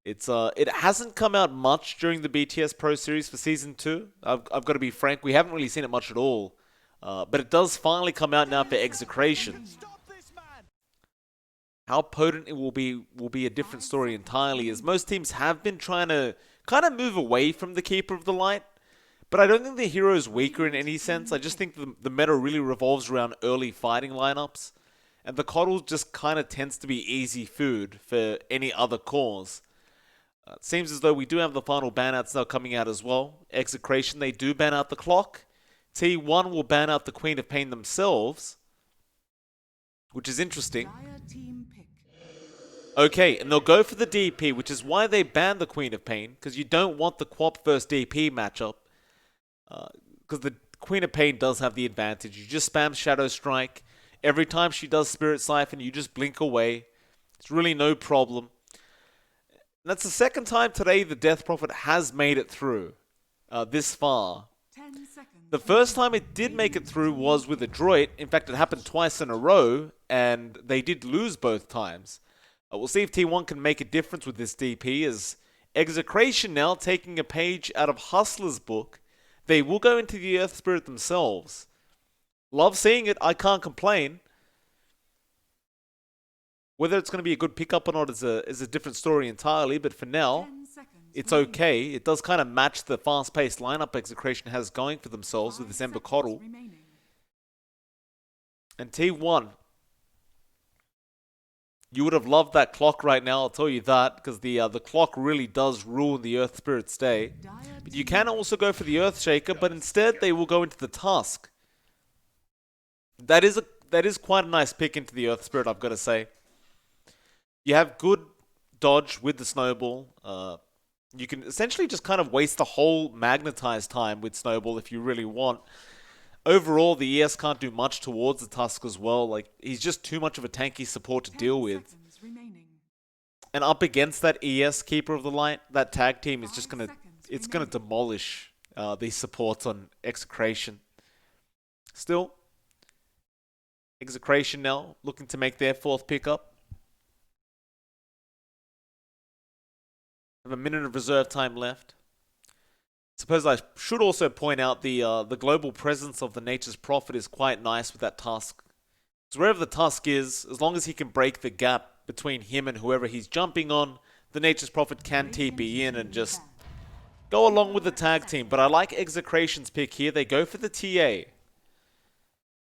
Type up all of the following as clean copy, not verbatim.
It hasn't come out much during the BTS Pro Series for Season 2. I've got to be frank, we haven't really seen it much at all. But it does finally come out now for Execration. How potent it will be a different story entirely, as most teams have been trying to kind of move away from the Keeper of the Light. But I don't think the hero is weaker in any sense. I just think the meta really revolves around early fighting lineups. And the Coddle just kind of tends to be easy food for any other cause. It seems as though we do have the final banouts now coming out as well. Execration, they do ban out the clock. T1 will ban out the Queen of Pain themselves, which is interesting. Okay, and they'll go for the DP, which is why they banned the Queen of Pain, because you don't want the QoP versus DP matchup. Because the Queen of Pain does have the advantage. You just spam Shadow Strike. Every time she does Spirit Siphon, you just blink away. It's really no problem. And that's the second time today the Death Prophet has made it through this far. The first time it did make it through was with a droid. In fact, it happened twice in a row, and they did lose both times. We'll see if T1 can make a difference with this DP, as Execration now taking a page out of Hustler's book. They will go into the Earth Spirit themselves. Love seeing it, I can't complain. Whether it's going to be a good pickup or not is a different story entirely, but for now, it's okay. It does kind of match the fast-paced lineup Execration has going for themselves with this Ember Coddle. And T1, you would have loved that clock right now, I'll tell you that, because the clock really does ruin the Earth Spirit's day. But you can also go for the Earthshaker, but instead they will go into the Tusk. That is quite a nice pick into the Earth Spirit, I've got to say. You have good dodge with the Snowball. You can essentially just kind of waste the whole magnetized time with Snowball if you really want. Overall, the ES can't do much towards the Tusk as well. Like, he's just too much of a tanky support to deal with. And up against that ES Keeper of the Light, that tag team is just gonna demolish these supports on Execration. Still, Execration now looking to make their fourth pickup. Have a minute of reserve time left. Suppose I should also point out the global presence of the Nature's Prophet is quite nice with that Tusk. Because wherever the Tusk is, as long as he can break the gap between him and whoever he's jumping on, the Nature's Prophet can TP in and just go along with the tag team. But I like Execration's pick here. They go for the TA.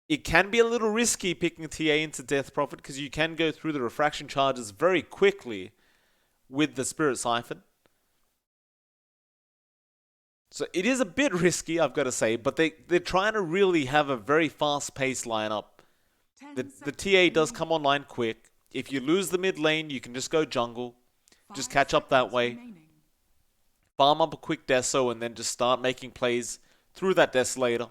It can be a little risky picking TA into Death Prophet because you can go through the refraction charges very quickly with the Spirit Siphon. So it is a bit risky, I've got to say, but they're trying to really have a very fast-paced lineup. The TA does come online quick. If you lose the mid lane, you can just go jungle. Just catch up that way. Farm up a quick Deso and then just start making plays through that Desolator.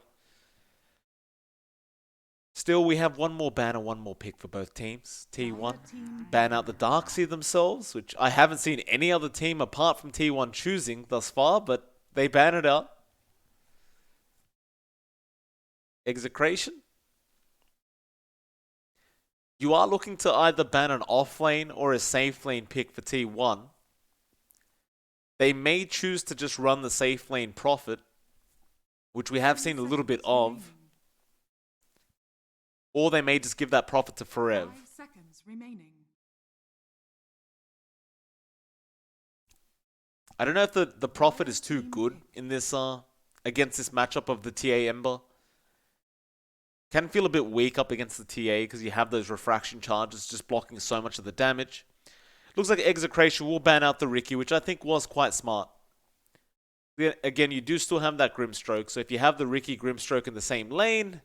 Still, we have one more ban and one more pick for both teams. T1 ban out the Darkseer themselves, which I haven't seen any other team apart from T1 choosing thus far, but they ban it out. Execration. You are looking to either ban an off lane or a safe lane pick for T1. They may choose to just run the safe lane Prophet, which we have seen a little bit of. Or they may just give that Prophet to Forev. I don't know if the Prophet is too good in this against this matchup of the TA Ember. Can feel a bit weak up against the TA because you have those refraction charges just blocking so much of the damage. Looks like Execration will ban out the Riki, which I think was quite smart. Again, you do still have that Grimstroke, so if you have the Riki Grimstroke in the same lane,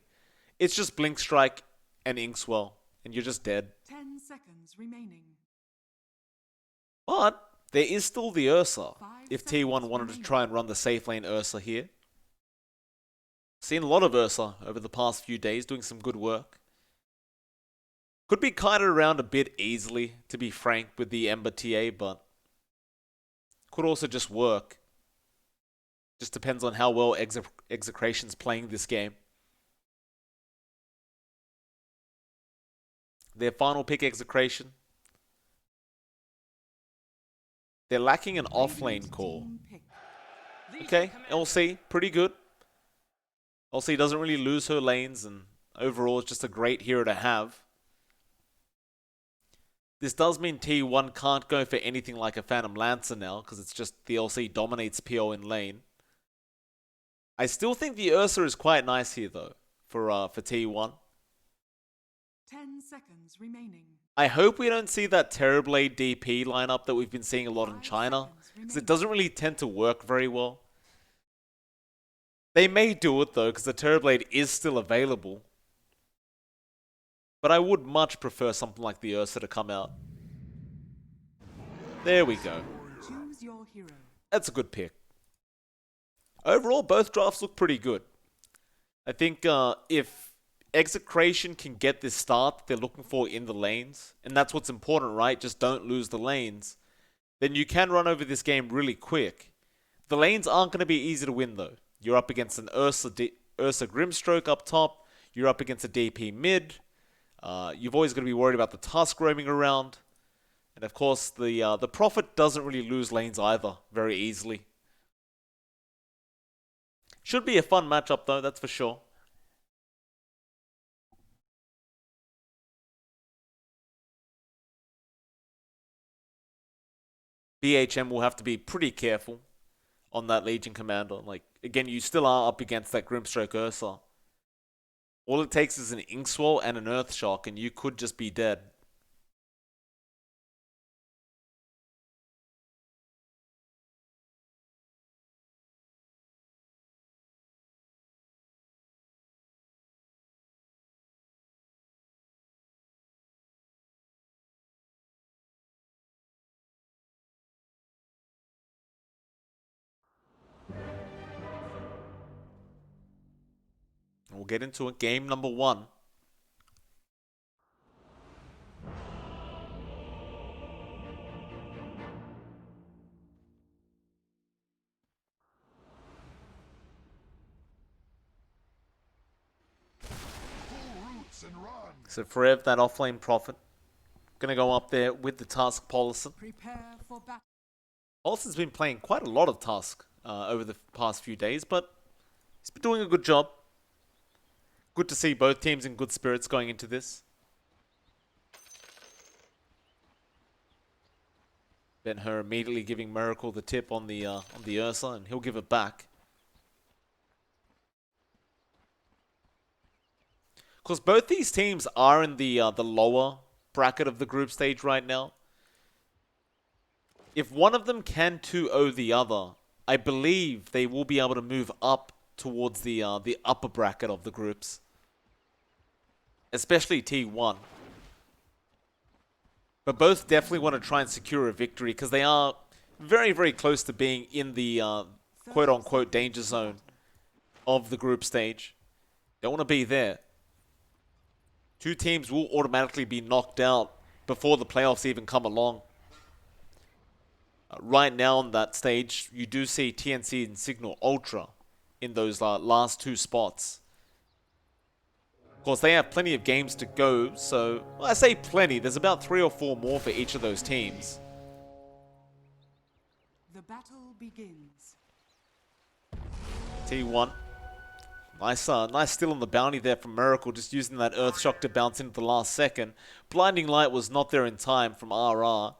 it's just Blink Strike and Inkswell, and you're just dead. 10 seconds remaining. But there is still the Ursa, if T1 wanted to try and run the safe lane Ursa here. Seen a lot of Ursa over the past few days, doing some good work. Could be kited around a bit easily, to be frank, with the Ember TA, but could also just work. Just depends on how well Execration's playing this game. Their final pick, Execration. They're lacking an off-lane core. Team pick. Okay, LC, pretty good. LC doesn't really lose her lanes, and overall it's just a great hero to have. This does mean T1 can't go for anything like a Phantom Lancer now, because it's just the LC dominates PO in lane. I still think the Ursa is quite nice here, though, for T1. 10 seconds remaining. I hope we don't see that Terrorblade DP lineup that we've been seeing a lot in China, because it doesn't really tend to work very well. They may do it, though, because the Terrorblade is still available. But I would much prefer something like the Ursa to come out. There we go. Choose your hero. That's a good pick. Overall, both drafts look pretty good. I think if Execration can get this start that they're looking for in the lanes, and that's what's important, right? Just don't lose the lanes. Then you can run over this game really quick. The lanes aren't going to be easy to win, though. You're up against an Ursa Grimstroke up top. You're up against a DP mid. You've always got to be worried about the Tusk roaming around. And of course, the Prophet doesn't really lose lanes either very easily. Should be a fun matchup, though, that's for sure. BHM will have to be pretty careful on that Legion Commander. Like, again, you still are up against that Grimstroke Ursa. All it takes is an Ink Swell and an Earth Shock, and you could just be dead. We'll get into it. Game number 1. So Forev, that offlane Prophet, gonna go up there with the Tusk Paulison. Prepare for battle. Paulison's been playing quite a lot of Tusk over the past few days, but he's been doing a good job. Good to see both teams in good spirits going into this. Ben-Hur immediately giving Miracle the tip on the Ursa, and he'll give it back. Of course, both these teams are in the lower bracket of the group stage right now. If one of them can 2-0 the other, I believe they will be able to move up towards the upper bracket of the groups. Especially T1. But both definitely want to try and secure a victory because they are very, very close to being in the quote-unquote danger zone of the group stage. Don't want to be there. Two teams will automatically be knocked out before the playoffs even come along. Right now on that stage, you do see TNC and Signal Ultra in those last two spots. Of course, they have plenty of games to go, so well, I say plenty. There's about 3 or 4 more for each of those teams. The battle begins. T1. Nice steal on the bounty there from Miracle, just using that Earth Shock to bounce into the last second. Blinding Light was not there in time from RR.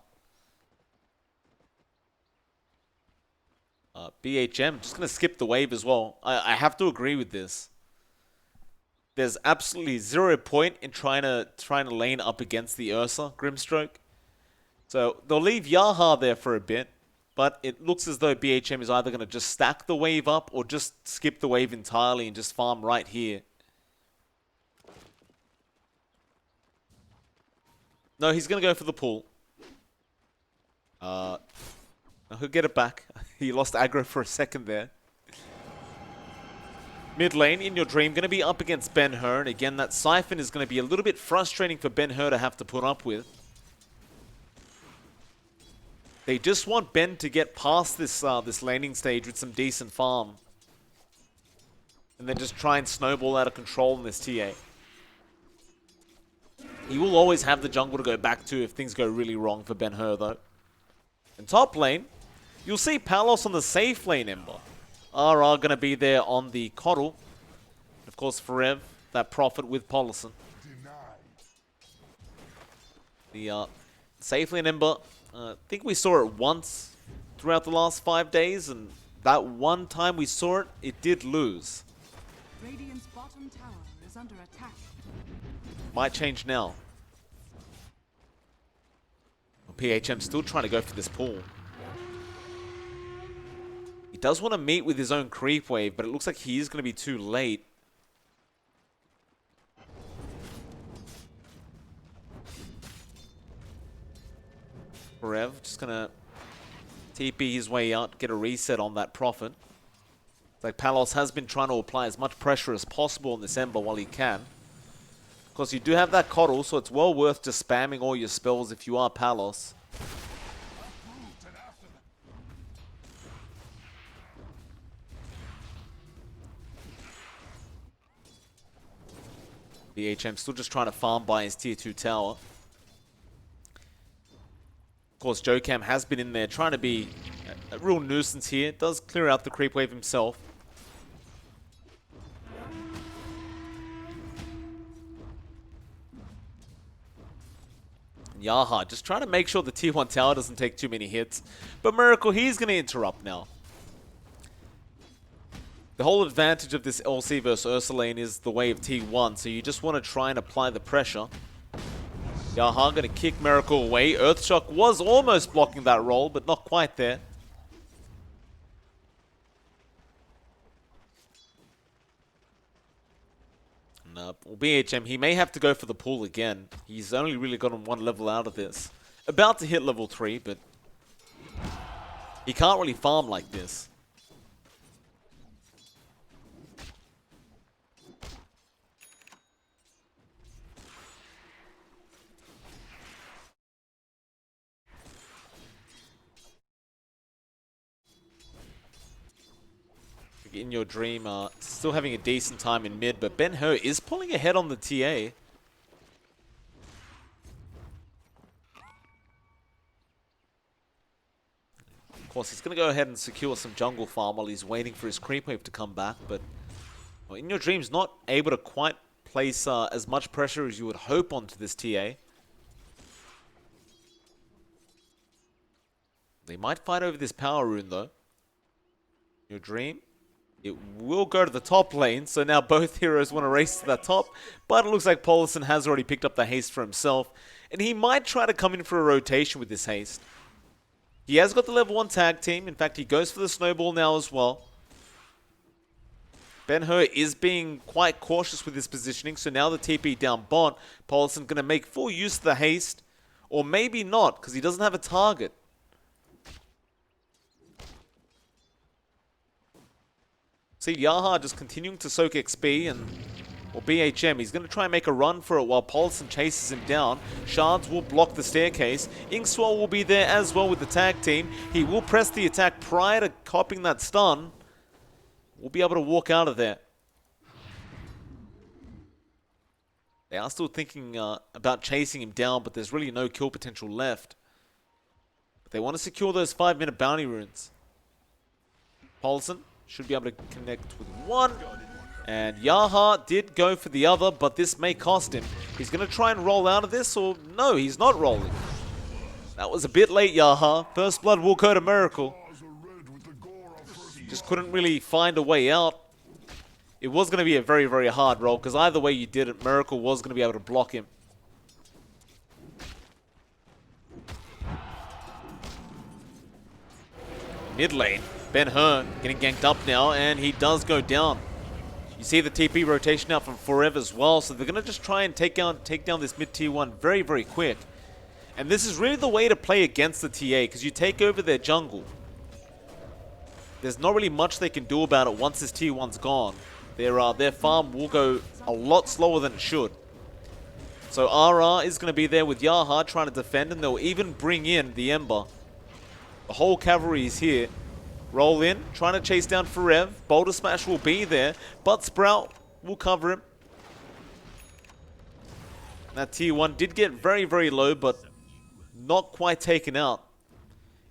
BHM just going to skip the wave as well. I have to agree with this. There's absolutely 0 point in trying to lane up against the Ursa Grimstroke. So they'll leave Yaha there for a bit, but it looks as though BHM is either going to just stack the wave up or just skip the wave entirely and just farm right here. No, he's going to go for the pull. He'll get it back. He lost aggro for a second there. Mid lane, in your dream, going to be up against Ben-Hur. And again, that Siphon is going to be a little bit frustrating for Ben-Hur to have to put up with. They just want Ben to get past this this laning stage with some decent farm. And then just try and snowball out of control in this TA. He will always have the jungle to go back to if things go really wrong for Ben-Hur, though. In top lane, you'll see Palos on the safe lane Ember. RR gonna be there on the Coddle. Of course, Forev, that Prophet with Polison. The safe lane Ember, I think we saw it once throughout the last 5 days, and that one time we saw it, it did lose. Radiant's bottom tower is under attack. Might change now. PHM still trying to go for this pull. He does want to meet with his own creep wave, but it looks like he is going to be too late. Forev just going to TP his way out, get a reset on that Prophet. It's like Palos has been trying to apply as much pressure as possible on this Ember while he can. Of course, you do have that Coddle, so it's well worth just spamming all your spells if you are Palos. BHM still just trying to farm by his tier 2 tower. Of course, Jokam has been in there trying to be a real nuisance here. Does clear out the creep wave himself. Yaha just trying to make sure the tier 1 tower doesn't take too many hits. But Miracle, he's going to interrupt now. The whole advantage of this LC versus Ursa lane is the way of T1, so you just want to try and apply the pressure. Yaha going to kick Miracle away. Earthshock was almost blocking that roll, but not quite there. Well, BHM, he may have to go for the pull again. He's only really gotten 1 level out of this. About to hit level 3, but he can't really farm like this. In Your Dream, still having a decent time in mid, but Ben Ho is pulling ahead on the TA. Of course, he's going to go ahead and secure some jungle farm while he's waiting for his creep wave to come back, but well, In Your Dream's not able to quite place as much pressure as you would hope onto this TA. They might fight over this power rune, though. Your Dream. It will go to the top lane, so now both heroes want to race to that top, but it looks like Polison has already picked up the haste for himself, and he might try to come in for a rotation with this haste. He has got the level 1 tag team. In fact, he goes for the snowball now as well. Ben Hur is being quite cautious with his positioning, so now the TP down bot, Polison going to make full use of the haste, or maybe not, because he doesn't have a target. See, Yaha just continuing to soak XP, and or BHM, he's going to try and make a run for it while Polison chases him down. Shards will block the staircase. Inkswell will be there as well with the tag team. He will press the attack prior to copping that stun. We'll be able to walk out of there. They are still thinking about chasing him down, but there's really no kill potential left. But they want to secure those 5-minute bounty runes. Polison should be able to connect with one. And Yaha did go for the other, but this may cost him. He's going to try and roll out of this, or no, he's not rolling. That was a bit late, Yaha. First blood will go to Miracle. Just couldn't really find a way out. It was going to be a very, very hard roll, because either way you did it, Miracle was going to be able to block him. Mid lane. Ben Hur getting ganked up now, and he does go down. You see the TP rotation out from Forever as well, so they're going to just try and take down this mid tier 1 very, very quick. And this is really the way to play against the TA, because you take over their jungle. There's not really much they can do about it once this tier 1's gone. Their farm will go a lot slower than it should. So RR is going to be there with Yaha trying to defend, and they'll even bring in the Ember. The whole cavalry is here. Roll in, trying to chase down Forev. Boulder Smash will be there, but Sprout will cover him. That tier 1 did get very, very low, but not quite taken out.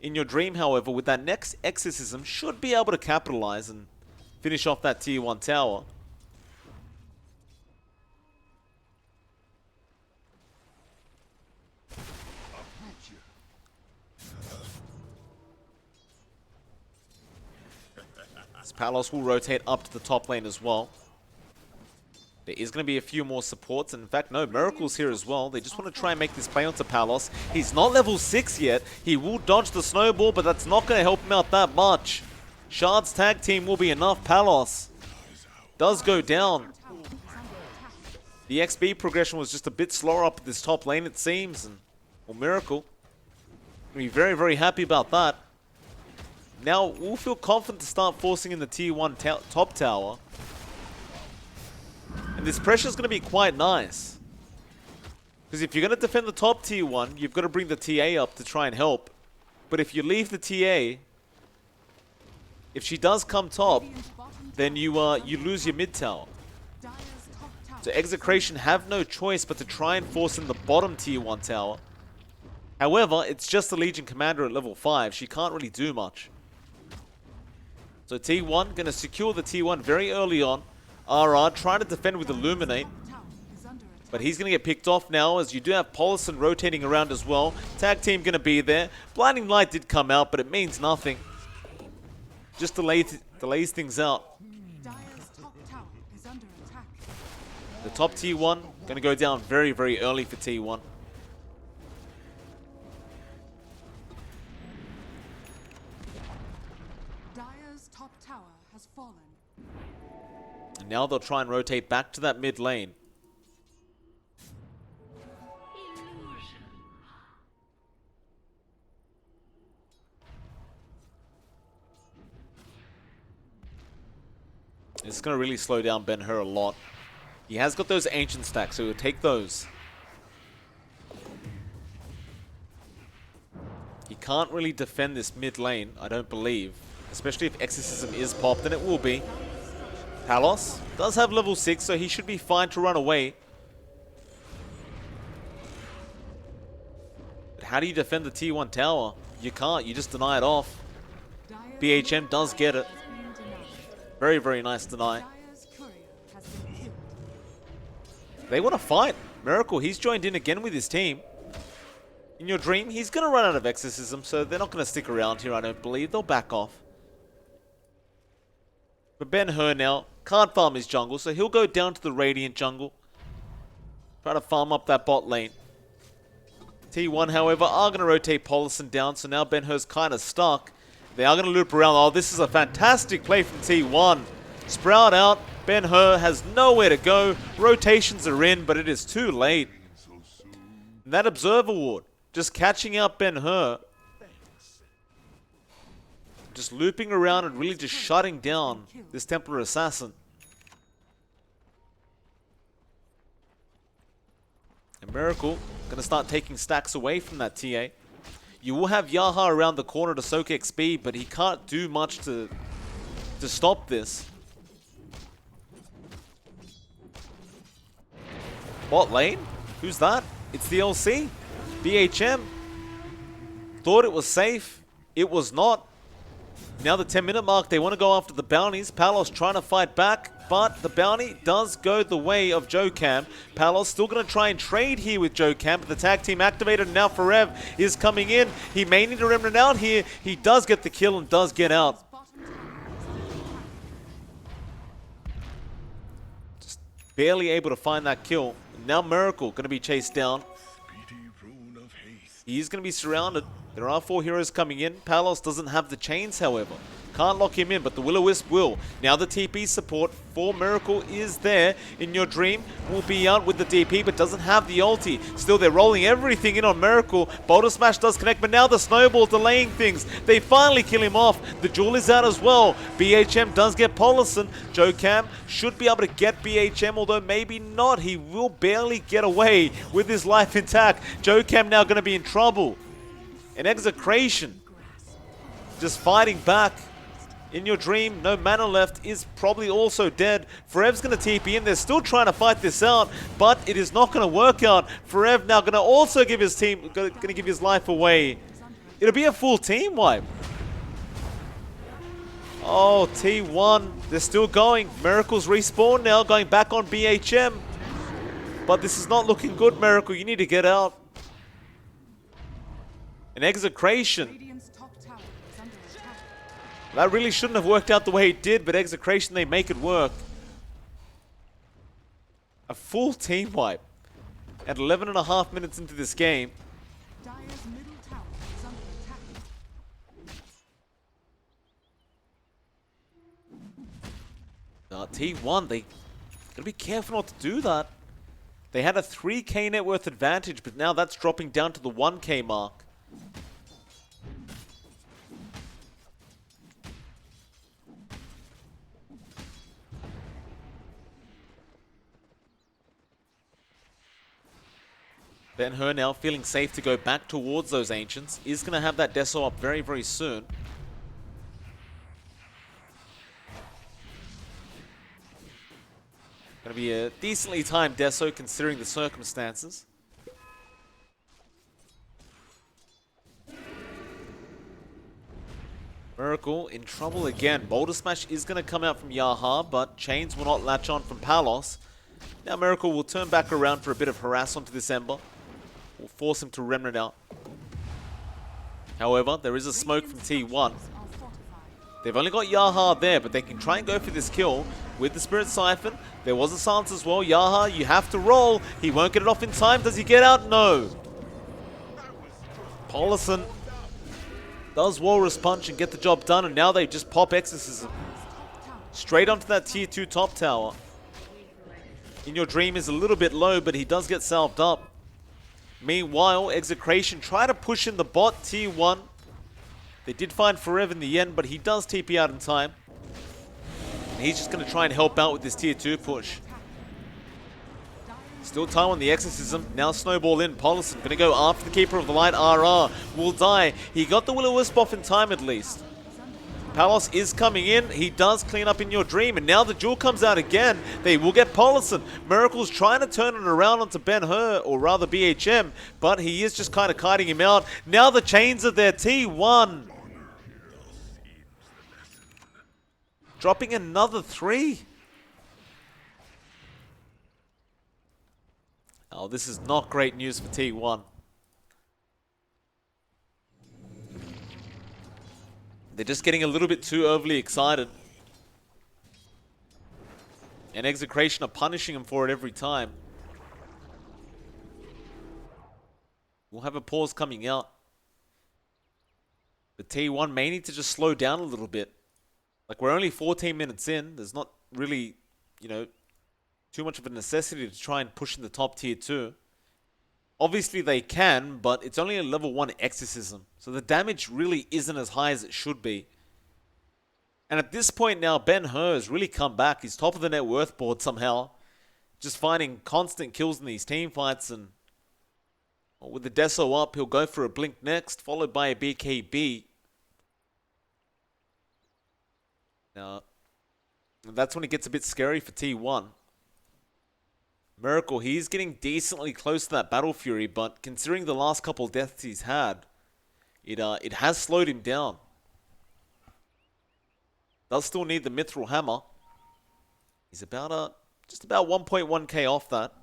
In your dream, however, with that next exorcism, should be able to capitalize and finish off that tier 1 tower. This Palos will rotate up to the top lane as well. There is going to be a few more supports. And in fact, no, Miracle's here as well. They just want to try and make this play onto Palos. He's not level 6 yet. He will dodge the snowball, but that's not going to help him out that much. Shard's tag team will be enough. Palos does go down. The XP progression was just a bit slower up this top lane, it seems. And well, Miracle will be very, very happy about that. Now, we'll feel confident to start forcing in the tier 1 top tower. And this pressure is going to be quite nice. Because if you're going to defend the top tier 1, you've got to bring the TA up to try and help. But if you leave the TA, if she does come top, then you lose your mid tower. So Execration have no choice but to try and force in the bottom tier 1 tower. However, it's just the Legion Commander at level 5. She can't really do much. So T1 going to secure the T1 very early on. RR trying to defend with Illuminate. But he's going to get picked off now, as you do have Polison rotating around as well. Tag team going to be there. Blinding Light did come out, but it means nothing. Just delays things out. The top T1 going to go down very, very early for T1. Dire's top tower has fallen. And now they'll try and rotate back to that mid lane. It's going to really slow down Ben-Hur a lot. He has got those ancient stacks, so he'll take those. He can't really defend this mid lane, I don't believe. Especially if Exorcism is popped, and it will be. Palos does have level 6, so he should be fine to run away. But how do you defend the T1 tower? You can't, you just deny it off. BHM does get it. Very, very nice deny. They want to fight. Miracle, he's joined in again with his team. In your dream, he's going to run out of Exorcism, so they're not going to stick around here, I don't believe. They'll back off. But Ben-Hur now can't farm his jungle, so he'll go down to the Radiant jungle. Try to farm up that bot lane. T1, however, are going to rotate Polison down, so now Ben-Hur's kind of stuck. They are going to loop around. Oh, this is a fantastic play from T1. Sprout out. Ben-Hur has nowhere to go. Rotations are in, but it is too late. And that Observer Ward just catching out Ben-Hur. Just looping around and really just shutting down this Templar Assassin. And Miracle going to start taking stacks away from that TA. You will have Yaha around the corner to soak XP, but he can't do much to stop this. Bot lane? Who's that? It's the LC. BHM. Thought it was safe. It was not. Now the 10-minute mark, they want to go after the bounties. Palos trying to fight back, but the bounty does go the way of Jokam. Palos still going to try and trade here with Jokam, but the tag team activated, and now Forev is coming in. He may need a remnant out here. He does get the kill and does get out. Just barely able to find that kill. Now Miracle going to be chased down. He's going to be surrounded. There are 4 heroes coming in. Palos doesn't have the chains, however. Can't lock him in, but the Will-O-Wisp will. Now the TP support for Miracle is there. In your dream, will be out with the DP, but doesn't have the ulti. Still, they're rolling everything in on Miracle. Boulder Smash does connect, but now the Snowball delaying things. They finally kill him off. The Jewel is out as well. BHM does get Polison. Jokam should be able to get BHM, although maybe not. He will barely get away with his life intact. Jokam now going to be in trouble. And Execration just fighting back. In your dream, no mana left, is probably also dead. Forev's going to TP in. They're still trying to fight this out, but it is not going to work out. Forev now going to also give his team, going to give his life away. It'll be a full team wipe. Oh, T1. They're still going. Miracle's respawn now, going back on BHM. But this is not looking good, Miracle. You need to get out. An Execration. Radiant's top tower is under attack. That really shouldn't have worked out the way it did, but Execration, they make it work. A full team wipe. At 11.5 minutes into this game. Dire's middle tower is under attack. T1, they gotta be careful not to do that. They had a 3k net worth advantage, but now that's dropping down to the 1k mark. Ben-Hur now feeling safe to go back towards those Ancients. Is going to have that Deso up very, very soon. Going to be a decently timed Deso considering the circumstances. Miracle in trouble again. Boulder Smash is going to come out from Yaha, but Chains will not latch on from Palos. Now Miracle will turn back around for a bit of harass onto this Ember. Will force him to Remnant out. However, there is a smoke from T1. They've only got Yaha there, but they can try and go for this kill with the Spirit Siphon. There was a silence as well. Yaha, you have to roll. He won't get it off in time. Does he get out? No. Polison does Walrus Punch and get the job done, and now they just pop Exorcism. Straight onto that tier 2 top tower. In Your Dream is a little bit low, but he does get salved up. Meanwhile, Execration try to push in the bot tier 1. They did find Forever in the end, but he does TP out in time. And he's just going to try and help out with this tier 2 push. Still time on the Exorcism. Now Snowball in. Polison going to go after the Keeper of the Light. RR will die. He got the Will-O-Wisp off in time at least. Palos is coming in. He does clean up In Your Dream. And now the Jewel comes out again. They will get Polison. Miracle's trying to turn it around onto Ben-Hur, or rather BHM. But he is just kind of kiting him out. Now the Chains are there. T1. Dropping another 3. Oh, this is not great news for T1. They're just getting a little bit too overly excited. And Execration are punishing him for it every time. We'll have a pause coming out. But T1 may need to just slow down a little bit. Like, we're only 14 minutes in. There's not really, you know, too much of a necessity to try and push in the top tier 2. Obviously they can, but it's only a level 1 Exorcism. So the damage really isn't as high as it should be. And at this point now, Ben-Hur has really come back. He's top of the net worth board somehow. Just finding constant kills in these team fights. And with the Deso up, he'll go for a Blink next, followed by a BKB. Now, that's when it gets a bit scary for T1. Miracle, he's getting decently close to that Battle Fury, but considering the last couple deaths he's had, it has slowed him down. Does still need the Mithril Hammer. He's about just about 1.1k off that.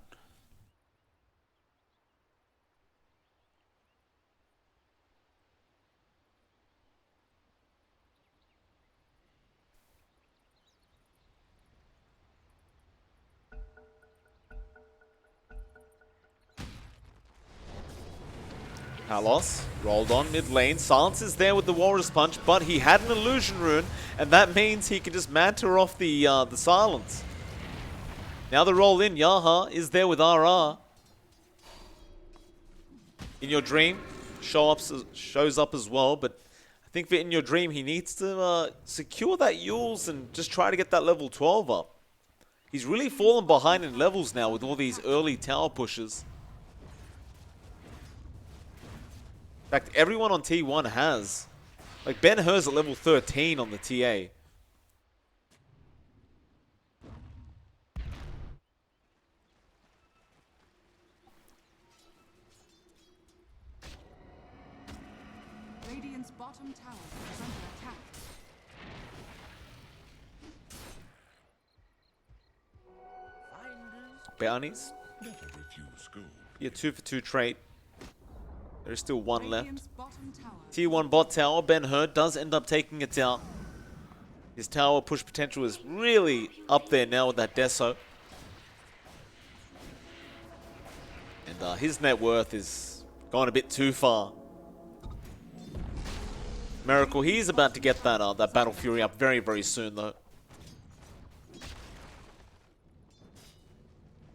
Palos rolled on mid lane. Silence is there with the Walrus Punch, but he had an Illusion Rune, and that means he can just Manta off the Silence. Now the roll in. Yaha is there with RR. In Your Dream shows up as well, but I think for In Your Dream he needs to secure that Yules and just try to get that level 12 up. He's really fallen behind in levels now with all these early tower pushes. In fact, everyone on T1 has. Like, Ben-Hur's at level 13 on the TA. bottom tower is under attack. Bounties. Never refuse gold. Yeah, 2-for-2 trade. There's still one left. Radiant's bottom tower. Tier 1 bot tower. Ben-Hur does end up taking it down. His tower push potential is really up there now with that Deso. And his net worth is gone a bit too far. Miracle, he's about to get that Battle Fury up very, very soon though.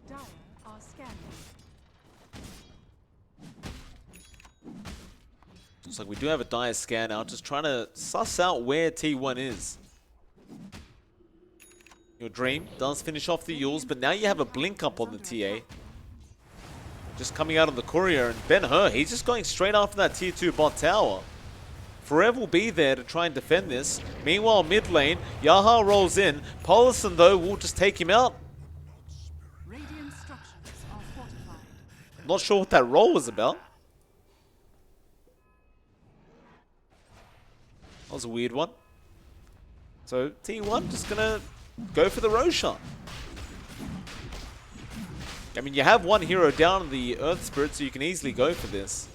Dire are scanning. Looks like we do have a dire scan now, just trying to suss out where T1 is. Your Dream does finish off the Yules, but now you have a blink up on the TA. Just coming out on the Courier, and Ben-Hur, he's just going straight after that Tier 2 bot tower. Forever will be there to try and defend this. Meanwhile, mid lane, Yaha rolls in. Polison, though, will just take him out. Radiant structures are fortified. Not sure what that roll was about. That was a weird one. So, T1 just gonna go for the Roshan. I mean, you have one hero down in the Earth Spirit, so you can easily go for this.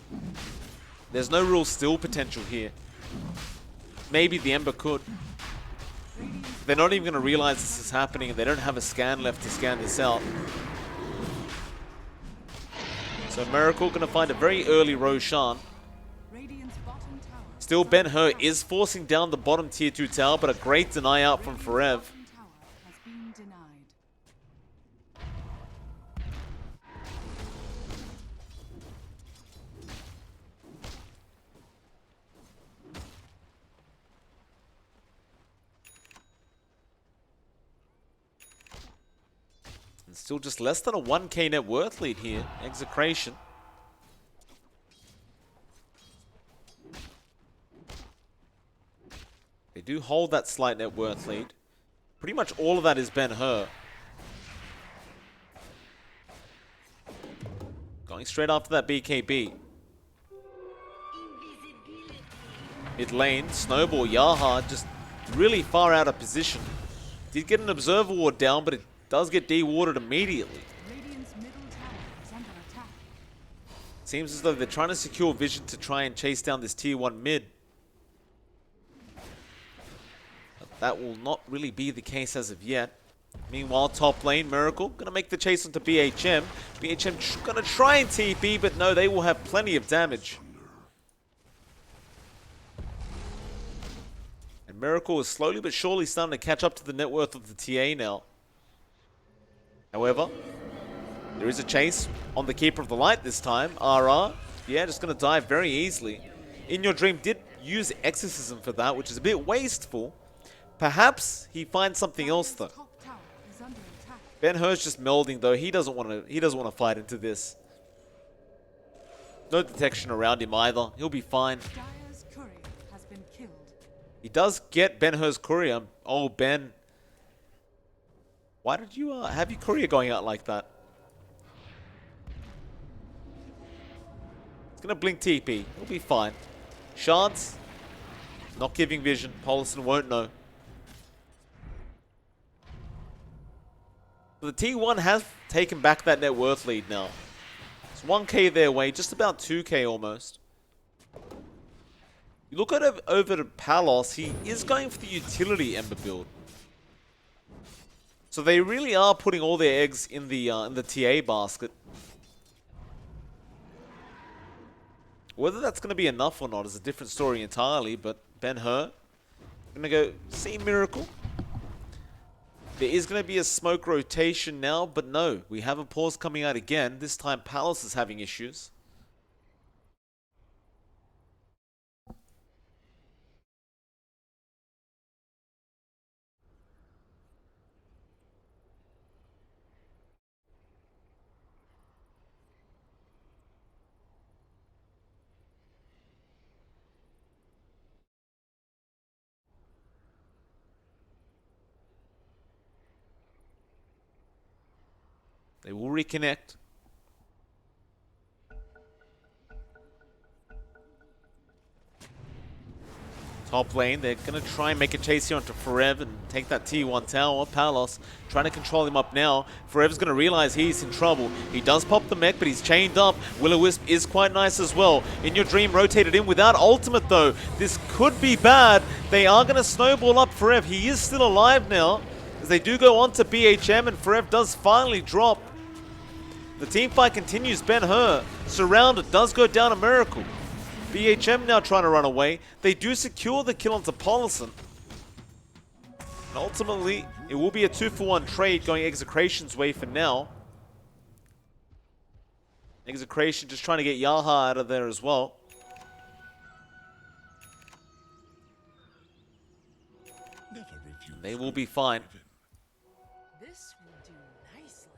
There's no real steal potential here. Maybe the Ember could. They're not even going to realize this is happening, and they don't have a scan left to scan this out. So Miracle going to find a very early Roshan. Radiant's bottom tower. Still, Ben-Hur is forcing down the bottom tier 2 tower, but a great deny out from Forev. Bottom tower has been denied. And still just less than a 1k net worth lead here. Execration. They do hold that slight net worth lead. Pretty much all of that is Ben-Hur. Going straight after that BKB. Mid lane, Snowball, Yaha just really far out of position. Did get an Observer Ward down, but it does get de-warded immediately. Radiant's middle tower is under attack. Seems as though they're trying to secure vision to try and chase down this tier 1 mid. But that will not really be the case as of yet. Meanwhile, top lane, Miracle, going to make the chase onto BHM. BHM going to try and TP, but no, they will have plenty of damage. And Miracle is slowly but surely starting to catch up to the net worth of the TA now. However, there is a chase on the Keeper of the Light this time. RR, yeah, just going to die very easily. In Your Dream did use Exorcism for that, which is a bit wasteful. Perhaps he finds something else though. Top tower is under attack. Ben-Hur's just melding though. He doesn't want to fight into this. No detection around him either. He'll be fine. Dire's courier has been killed. He does get Ben-Hur's courier. Oh, Ben. Why did you have your courier going out like that? It's going to blink TP. He'll be fine. Shards. Not giving vision. Polison won't know. But the T1 has taken back that net worth lead now. It's 1k their way. Just about 2k almost. You look at over to Palos. He is going for the utility Ember build. So they really are putting all their eggs in the TA basket. Whether that's going to be enough or not is a different story entirely, but Ben-Hur going to go see Miracle. There is going to be a smoke rotation now, but no, we have a pause coming out again. This time Palos is having issues. They will reconnect. Top lane, they're going to try and make a chase here onto Forev and take that T1 tower. Palos trying to control him up now. Forev's going to realize he's in trouble. He does pop the mech, but he's chained up. Will-O-Wisp is quite nice as well. In Your Dream rotated in without ultimate though. This could be bad. They are going to snowball up Forev. He is still alive now, as they do go on to BHM, and Forev does finally drop. The team fight continues. Ben-Hur surrounded, does go down a Miracle. BHM now trying to run away. They do secure the kill onto Paulson. And ultimately, it will be a 2-for-1 trade going Execration's way for now. Execration just trying to get Yaha out of there as well. They will be fine. This will do nicely.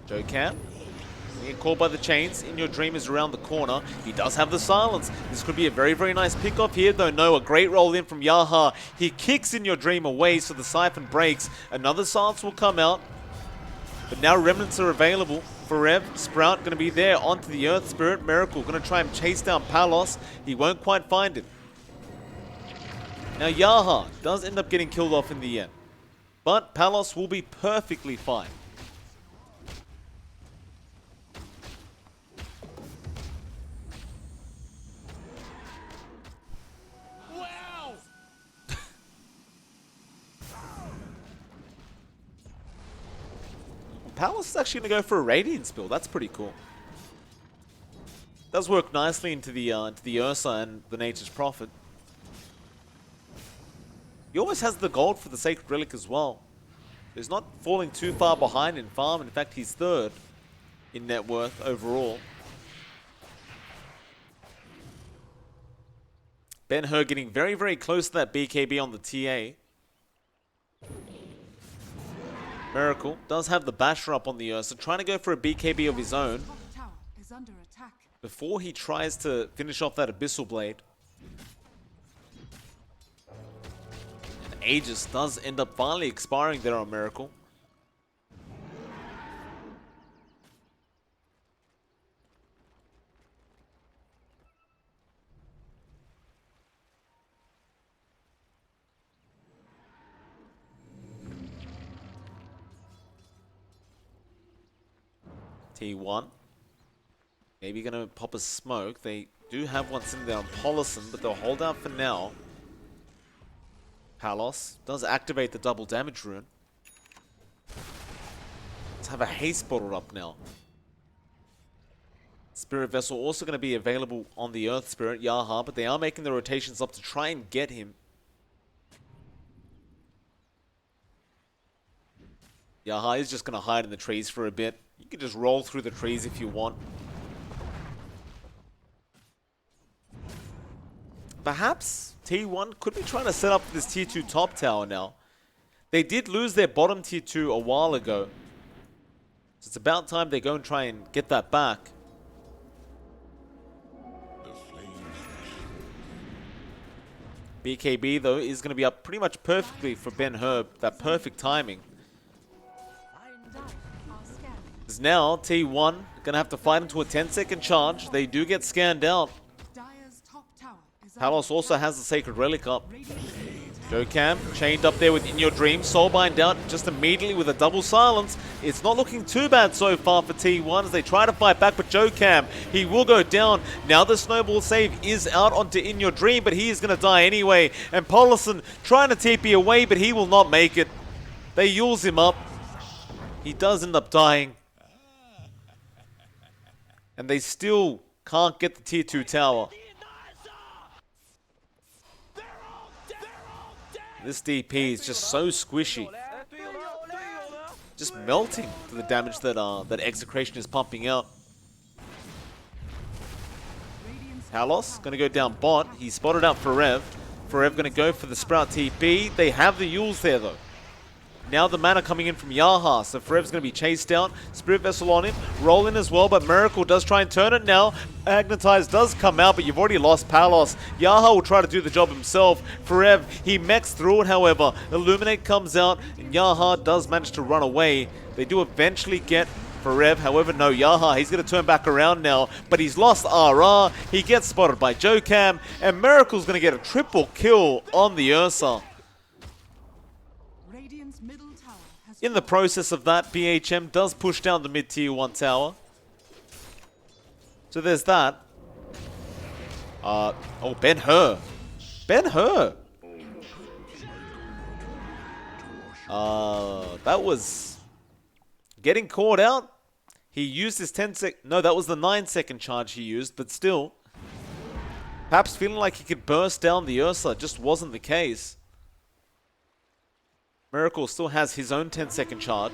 Joe Cam. Being caught by the chains. In Your Dream is around the corner. He does have the silence. This could be a very, very nice pick off here, though. No, a great roll in from Yaha. He kicks In Your Dream away, so the siphon breaks. Another silence will come out. But now remnants are available. Forev, Sprout going to be there onto the Earth Spirit. Miracle going to try and chase down Palos. He won't quite find it. Now Yaha does end up getting killed off in the end. But Palos will be perfectly fine. Palos is actually going to go for a Radiance build. That's pretty cool. Does work nicely into the Ursa and the Nature's Prophet. He always has the gold for the Sacred Relic as well. He's not falling too far behind in farm. In fact, he's third in net worth overall. Ben-Hur getting very, very close to that BKB on the TA. Miracle does have the Basher up on the Ursa, trying to go for a BKB of his own Top tower is under attack. before he tries to finish off that Abyssal Blade. And Aegis does end up finally expiring there on Miracle. T1. Maybe gonna pop a smoke. They do have one sitting there on Paulson, but they'll hold out for now. Palos does activate the double damage rune. Let's have a haste bottle up now. Spirit Vessel also going to be available on the Earth Spirit, Yaha, but they are making the rotations up to try and get him. Yaha is just going to hide in the trees for a bit. You can just roll through the trees if you want. Perhaps T1 could be trying to set up this Tier 2 top tower now. They did lose their bottom Tier 2 a while ago. So it's about time they go and try and get that back. BKB though is going to be up pretty much perfectly for Ben-Hur. That perfect timing. Because now T1 going to have to fight into a 10-second charge. They do get scanned out. Palos also has the Sacred Relic up. Dokam chained up there with In Your Dream. Soulbind out just immediately with a double silence. It's not looking too bad so far for T1 as they try to fight back, but Jokam, he will go down. Now the snowball save is out onto In Your Dream, but he is going to die anyway. And Paulson trying to TP away, but he will not make it. They use him up. He does end up dying. And they still can't get the Tier 2 tower. This DP is just so squishy. Just melting for the damage that that Execration is pumping out. Palos going to go down bot. He spotted out Forev. Forev going to go for the Sprout TP. They have the Yules there though. Now the mana coming in from Yaha, so Forev's going to be chased down. Spirit Vessel on him, roll in as well, but Miracle does try and turn it now. Magnetize does come out, but you've already lost Palos. Yaha will try to do the job himself. Forev, he mechs through it, however. Illuminate comes out, and Yaha does manage to run away. They do eventually get for Rev. However, no, Yaha, he's going to turn back around now, but he's lost RR. He gets spotted by Jokam, and Miracle's going to get a triple kill on the Ursa. Radiant's middle tower has In the process of that, BHM does push down the mid-tier 1 tower. So there's that. Oh, Ben-Hur. Ben-Hur. That was getting caught out. He used his 10-second... No, that was the 9-second charge he used, but still. Perhaps feeling like he could burst down the Ursa. Just wasn't the case. Miracle still has his own 10-second charge.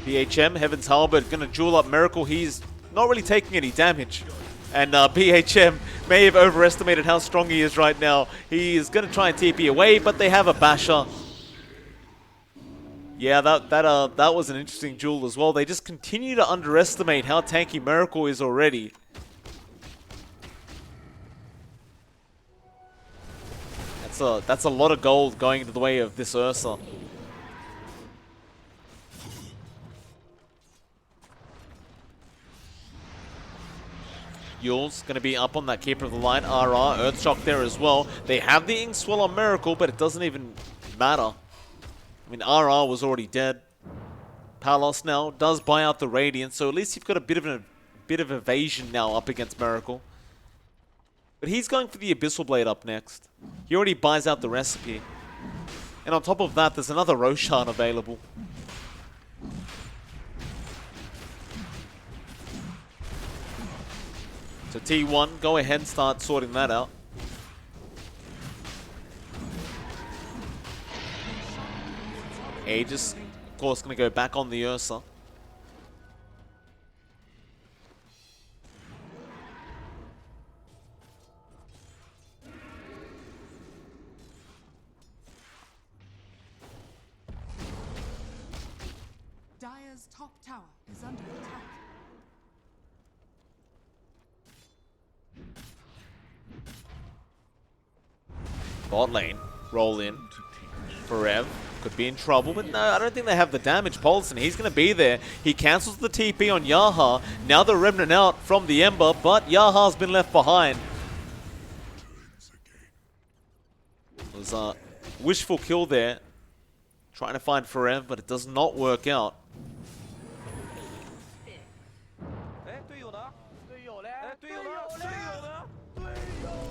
BHM, Heaven's Halberd, going to duel up Miracle. He's not really taking any damage. And BHM may have overestimated how strong he is right now. He is going to try and TP away, but they have a basher. Yeah, that was an interesting duel as well. They just continue to underestimate how tanky Miracle is already. That's a lot of gold going into the way of this Ursa. Yule's going to be up on that keeper of the line. RR, Earthshock there as well. They have the Ink Swell on Miracle, but it doesn't even matter. I mean, RR was already dead. Palos now does buy out the Radiant, so at least you've got a bit of evasion now up against Miracle. But he's going for the Abyssal Blade up next. He already buys out the recipe. And on top of that, there's another Roshan available. So T1, go ahead and start sorting that out. Aegis, of course, going to go back on the Ursa. Dire's top tower is under attack. Bot lane, roll in for Rev. Could be in trouble, but no, I don't think they have the damage. Paulson, he's going to be there. He cancels the TP on Yaha. Now the Remnant out from the Ember, but Yaha's been left behind. It was a wishful kill there. Trying to find Forev, but it does not work out.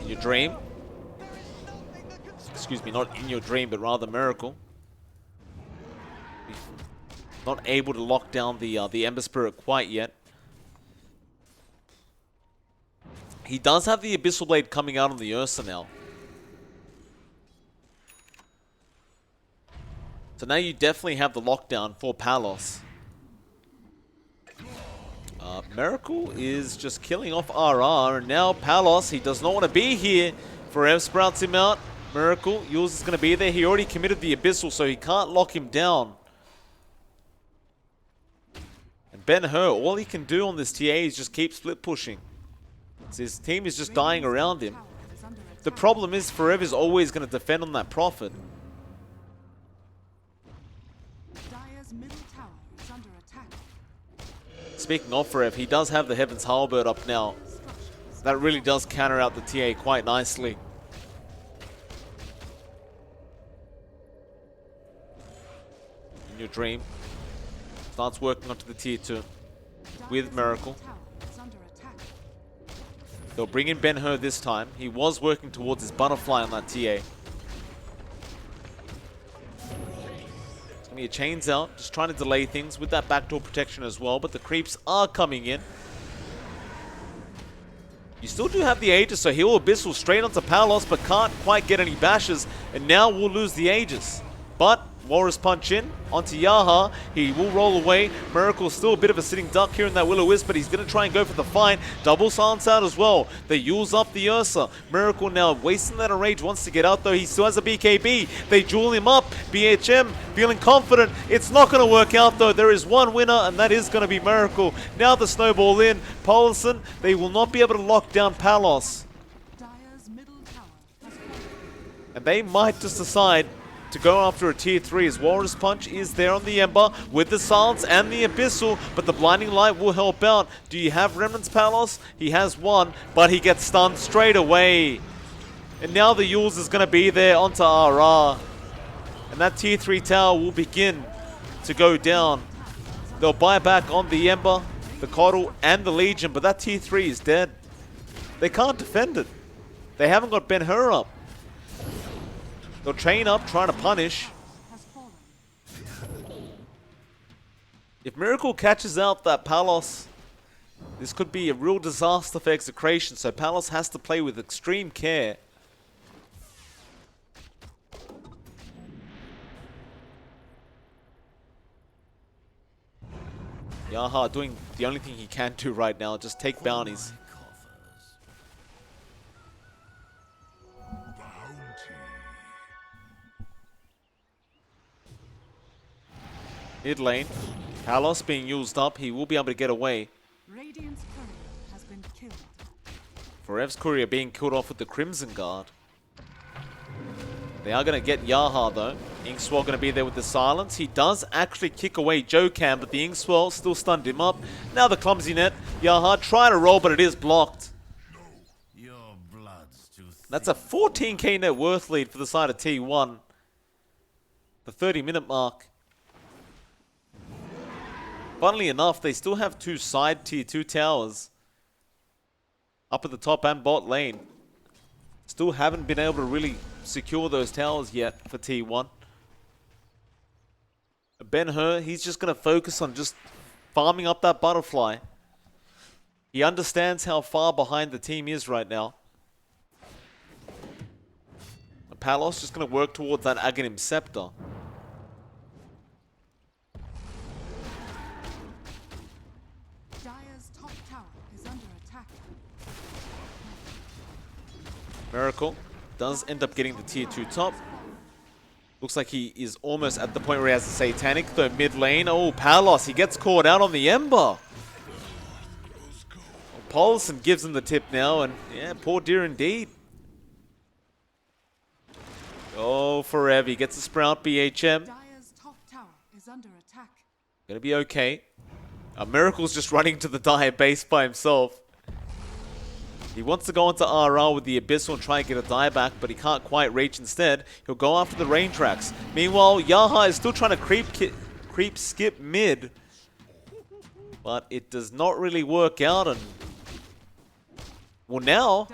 In your dream. Excuse me, not in your dream, but rather Miracle. Not able to lock down the Ember Spirit quite yet. He does have the Abyssal Blade coming out on the Ursa now. So now you definitely have the lockdown for Palos. Miracle is just killing off RR, and now Palos, he does not want to be here. Forev sprouts him out. Miracle, yours is going to be there. He already committed the Abyssal, so he can't lock him down. And Ben-Hur, all he can do on this TA is just keep split pushing. So his team is just dying around him. The problem is Forev is always going to defend on that Prophet. Dire's middle tower is under attack. Speaking of Forev, he does have the Heaven's Halberd up now. That really does counter out the TA quite nicely. In your dream. Starts working onto the tier 2 with Miracle. They'll bring in Ben-Hur this time. He was working towards his butterfly on that TA. It's going to be a chains out, just trying to delay things with that backdoor protection as well, but the creeps are coming in. You still do have the Aegis, so he'll Abyssal straight onto Palos, but can't quite get any bashes, and now we'll lose the Aegis. But Walrus punch in onto Yaha. He will roll away. Miracle still a bit of a sitting duck here in that Will-O-Wisp, but he's going to try and go for the find. Double silence out as well. They use up the Ursa. Miracle now wasting that rage, wants to get out though. He still has a BKB. They duel him up. BHM feeling confident. It's not going to work out though. There is one winner, and that is going to be Miracle. Now the snowball in. Paulson, they will not be able to lock down Palos. Dire's middle tower has fallen. And they might just decide to go after a tier 3 as Walrus Punch is there on the Ember with the Silence and the Abyssal, but the Blinding Light will help out. Do you have Remnants, Palos? He has one, but he gets stunned straight away. And now the Yules is going to be there onto RR. And that tier 3 tower will begin to go down. They'll buy back on the Ember, the Coddle, and the Legion, but that tier 3 is dead. They can't defend it. They haven't got Ben-Hur up. They'll chain up, trying to punish. If Miracle catches out that Palos, this could be a real disaster for Execration, so Palos has to play with extreme care. Yaha doing the only thing he can do right now, just take bounties. Mid lane, Palos being used up, he will be able to get away. Radiant's courier has been killed. Forev's courier being killed off with the Crimson Guard. They are going to get Yaha though. Inkswell going to be there with the Silence. He does actually kick away Jokan, but the Inkswell still stunned him up. Now the clumsy net. Yaha trying to roll, but it is blocked. That's a 14k net worth lead for the side of T1. The 30-minute mark. Funnily enough, they still have two side tier 2 towers up at the top and bot lane. Still haven't been able to really secure those towers yet for T1. Ben-Hur, he's just going to focus on just farming up that butterfly. He understands how far behind the team is right now. Palos just going to work towards that Aghanim Scepter. Dire's top tower is under attack. Miracle does end up getting the tier 2 top. Looks like he is almost at the point where he has a Satanic, though mid lane. Oh, Palos, he gets caught out on the Ember. Paulson gives him the tip now, and yeah, poor dear indeed. Oh, Forever, he gets a Sprout BHM. Dire's top tower is under attack. Gonna be okay. Miracle's just running to the Dire base by himself. He wants to go into RR with the Abyssal and try and get a die back, but he can't quite reach. Instead, he'll go after the rain tracks. Meanwhile, Yaha is still trying to creep skip mid. But it does not really work out, and well, now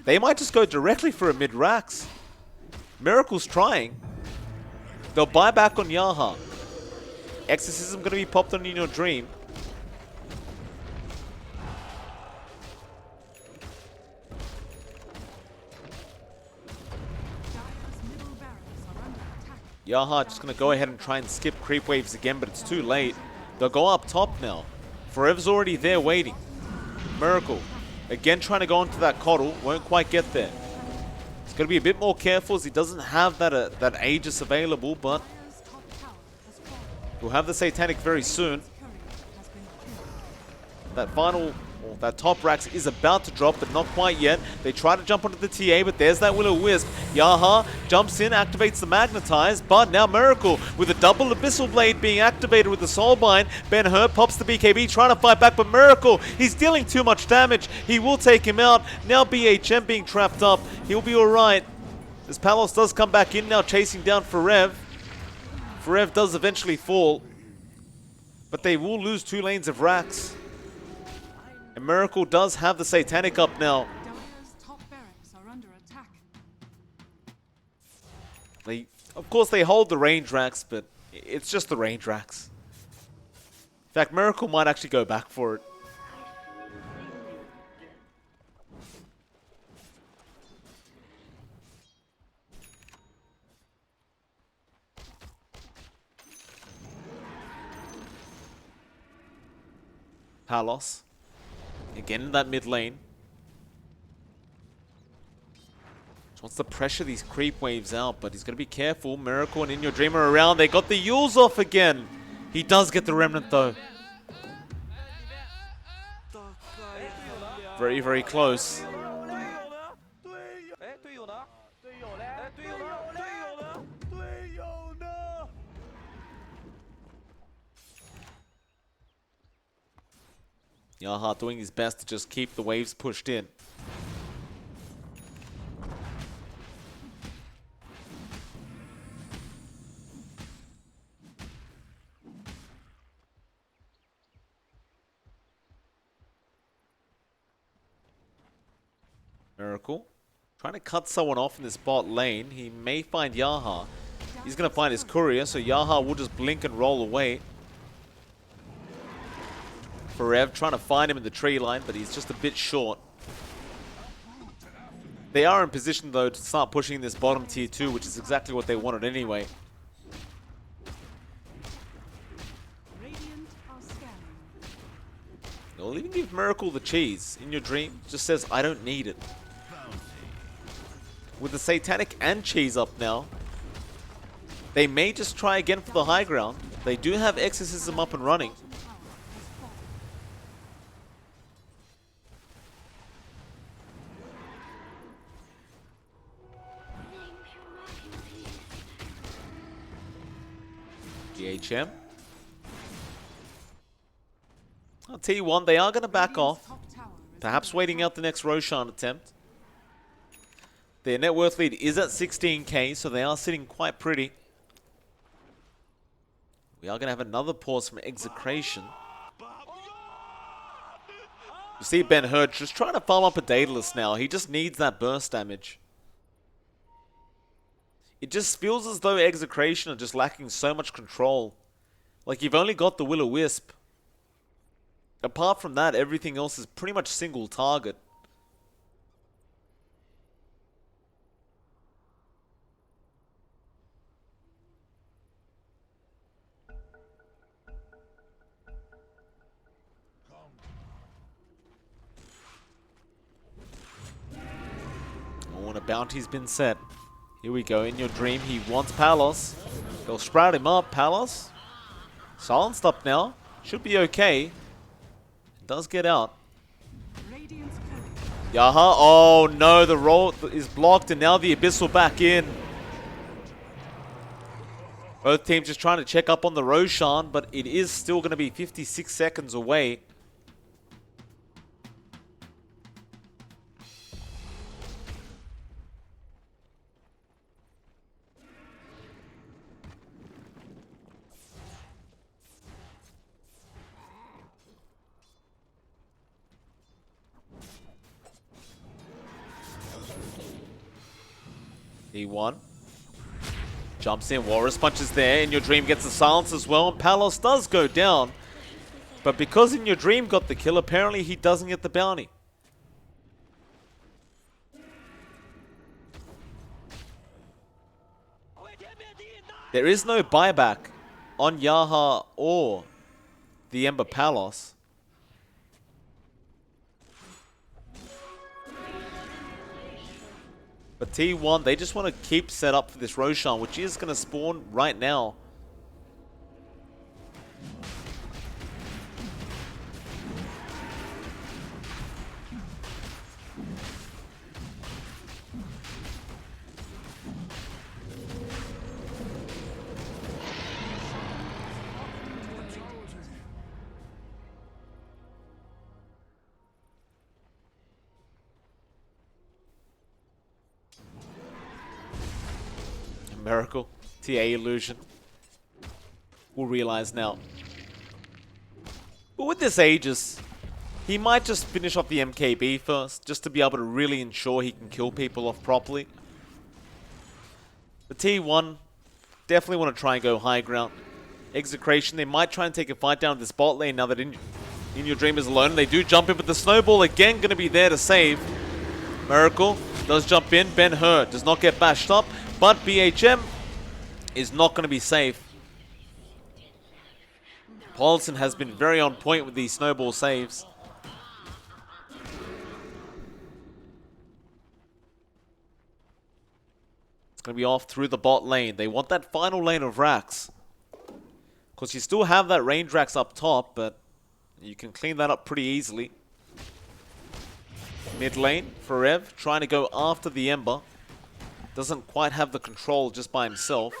they might just go directly for a mid Rax. Miracle's trying. They'll buy back on Yaha. Exorcism gonna be popped on in your dream. Yaha just going to go ahead and try and skip creep waves again, but it's too late. They'll go up top now. Forever's already there waiting. Miracle, again trying to go into that Coddle, won't quite get there. He's got to be a bit more careful as he doesn't have that Aegis available, but we'll have the Satanic very soon. That final, or that top Rax is about to drop, but not quite yet. They try to jump onto the TA, but there's that Will-O-Wisp. Yaha jumps in, activates the Magnetize, but now Miracle with a double Abyssal Blade being activated with the Soulbind. Ben-Hur pops the BKB, trying to fight back, but Miracle, he's dealing too much damage. He will take him out. Now BHM being trapped up. He'll be alright. As Palos does come back in now, chasing down Forev. Forev does eventually fall, but they will lose 2 lanes of Rax. And Miracle does have the Satanic up now. Dire's top barracks are under attack. Of course, they hold the range racks, but it's just the range racks. In fact, Miracle might actually go back for it. Palos. Again in that mid lane. Just wants to pressure these creep waves out, but he's going to be careful. Miracle and In Your Dream are around. They got the Yules off again. He does get the Remnant though. Very, very close. Yaha doing his best to just keep the waves pushed in. Miracle. Trying to cut someone off in this bot lane. He may find Yaha. He's going to find his courier, so Yaha will just blink and roll away. Forev trying to find him in the tree line, but he's just a bit short. They are in position, though, to start pushing this bottom tier 2, which is exactly what they wanted anyway. Radiant are scanning. They'll even give Miracle the cheese. In your dream, just says, I don't need it. With the Satanic and cheese up now, they may just try again for the high ground. They do have Exorcism up and running. GHM. On T1, they are going to back off. Perhaps waiting out the next Roshan attempt. Their net worth lead is at 16k, so they are sitting quite pretty. We are going to have another pause from Execration. You see Ben Hurd just trying to farm up a Daedalus now. He just needs that burst damage. It just feels as though Execration are just lacking so much control. Like, you've only got the Will-O-Wisp. Apart from that, everything else is pretty much single target. Oh, and a bounty's been set. Here we go, in your dream, he wants Palos. They'll sprout him up, Palos. Silenced up now. Should be okay. Does get out. Yaha, oh no, the roll is blocked and now the Abyssal back in. Both teams just trying to check up on the Roshan, but it is still going to be 56 seconds away. E1 jumps in, Walrus punches there. In your dream gets the silence as well, and Palos does go down. But because In Your Dream got the kill, apparently he doesn't get the bounty. There is no buyback on Yaha or the Ember Palos. But T1, they just want to keep set up for this Roshan, which is going to spawn right now. Miracle, TA Illusion. We'll realize now. But with this Aegis, he might just finish off the MKB first, just to be able to really ensure he can kill people off properly. The T1 definitely want to try and go high ground. Execration, they might try and take a fight down this bot lane now that In Your Dream is alone. They do jump in, but the snowball again going to be there to save. Miracle does jump in. Ben Hur does not get bashed up. But BHM is not going to be safe. Paulson has been very on point with these snowball saves. It's going to be off through the bot lane. They want that final lane of Rax. Of course, you still have that range Rax up top, but you can clean that up pretty easily. Mid lane, Forev trying to go after the Ember. Doesn't quite have the control just by himself.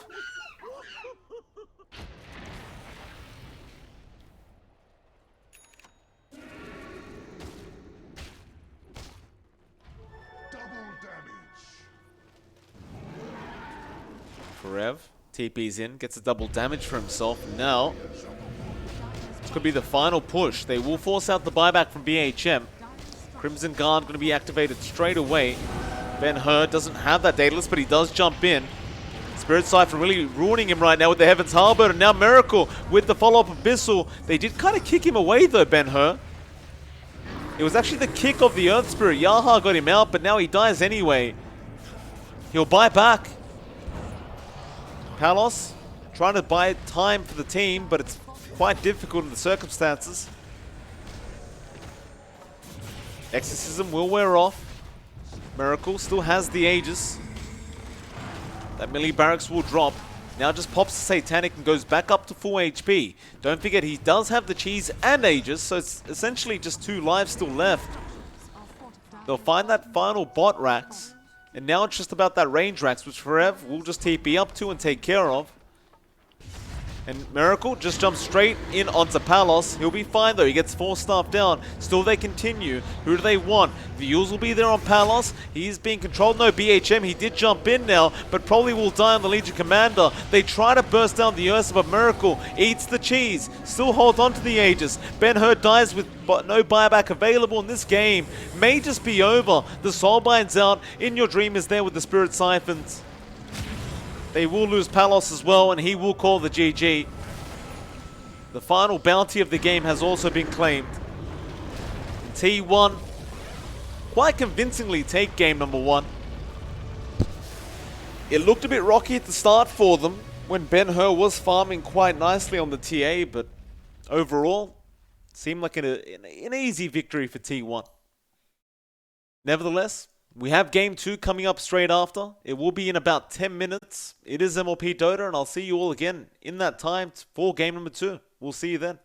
Forev TP's in, gets a double damage for himself. Now, this could be the final push. They will force out the buyback from BHM. Crimson Guard going to be activated straight away. Ben-Hur doesn't have that Daedalus, but he does jump in. Spirit Siphon really ruining him right now with the Heaven's Harbor, and now Miracle with the follow-up Abyssal. They did kind of kick him away though, Ben-Hur. It was actually the kick of the Earth Spirit. Yaha got him out, but now he dies anyway. He'll buy back. Palos trying to buy time for the team, but it's quite difficult in the circumstances. Exorcism will wear off. Miracle still has the Aegis. That melee barracks will drop. Now just pops the Satanic and goes back up to full HP. Don't forget he does have the Cheese and Aegis, so it's essentially just 2 lives still left. They'll find that final bot Rax, and now it's just about that range Rax, which Forev will just TP up to and take care of. And Miracle just jumps straight in onto Palos. He'll be fine though, he gets 4 staff down. Still they continue. Who do they want? The Yules will be there on Palos. He's being controlled. No, BHM, he did jump in now, but probably will die on the Legion Commander. They try to burst down the Ursa, but Miracle eats the cheese. Still holds on to the Aegis. Ben-Hur dies with no buyback available in this game. May just be over. The Soulbind's out. In Your Dream is there with the Spirit Siphons. They will lose Palos as well, and he will call the GG. The final bounty of the game has also been claimed. T1 quite convincingly take game number 1. It looked a bit rocky at the start for them when Ben-Hur was farming quite nicely on the TA, but overall, seemed like an easy victory for T1. Nevertheless, we have game 2 coming up straight after. It will be in about 10 minutes. It is MLP Dota, and I'll see you all again in that time for game number 2. We'll see you then.